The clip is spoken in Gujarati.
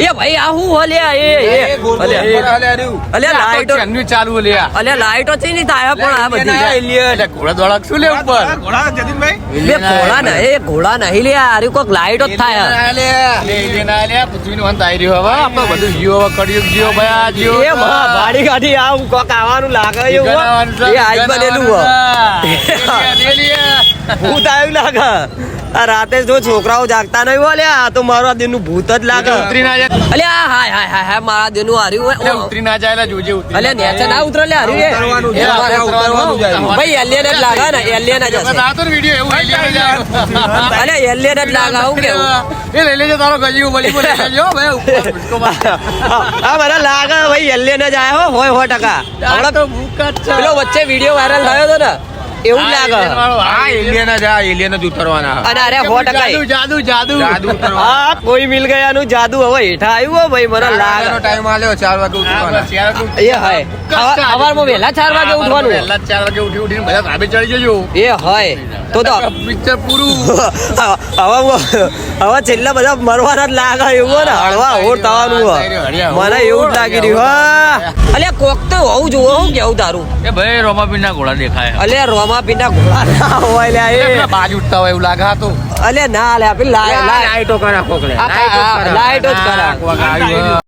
એ ભાઈ આ હું હલ્યા અલ્યા લાઈટો ચાલુ લ્યા અલ્યા લાઈટો છે ની થાય પણ આ બધી ઘોડા દોડા શું લે ઉપર બે ઘોડા ના એ ઘોડા નહીં લે આરી કોક લાઈટો જ થાય પૃથ્વીનો અંત આવી રહ્યો હવે આપણે બધું જીઓ કડિયુગ જીઓ ભયા જીઓ એ ગાડી ગાડી આવું કોક આવવાનું લાગે એવું એ આજ બનેલું ભૂત આવ્યું લાગે આ રાતે જો છોકરાઓ જાગતા નહીં હોય આ તો મારા દિન નું ભૂત જ લાગે ઉતરી ના જાય અલ્યા હાય હાય હાય હાય મારા દિન નું હાર્યું ઉતરી ના જાય જોજે અલ્યા નેચે ના ઉતરે લે હાર્યું ભાઈ એલિયન જ લાગે ને એલિયન જ હશે આ તો વિડિયો એવું એલિયન જ અલ્યા એલિયન જ લાગે હું કેવું એ લઈ લેજો તારો ગજીઓ બલી બોલે લેજો ભાઈ ઉપર હા મને લાગે ભાઈ એલિયન જ આયો હોય 100% હમણાં તો ભૂખ જ છે પેલો વચ્ચે વિડિયો વાયરલ થયો હતો ને એવું લાગે હા એલિયન જ ઉતરવાના અને અરે 100% જાદુ જાદુ હા કોઈ મિલ ગયા નું જાદુ હવે હેઠા આવ્યું હો ભાઈ મને લાગે ટાઈમ આલ્યો 4 વાગે ઉઠવાનો એ હોય સવારમાં વહેલા 4 વાગે ઉઠવાનું પહેલા 4 વાગે ઉઠીને બધા ધાબે ચડી જજો એ હોય તો પિક્ચર પૂરું હવે છેલ્લા બધા મરવાના જ લાગે એવું ને હળવા હોડ થવાનું મને એવું જ લાગી રહ્યું અલ્યા કોક તો હોવું જોવો હું કેવું તારું એ ભાઈ રોમાપીરના ઘોડા દેખાય અલ્યા રોમાપીરના ઘોડા ના હોય લ્યા એ બાજ ઉઠતા હોય એવું લાગે તો અલ્યા ના લે આપી લાઈટો કરા કોકલે લાઈટો જ કરા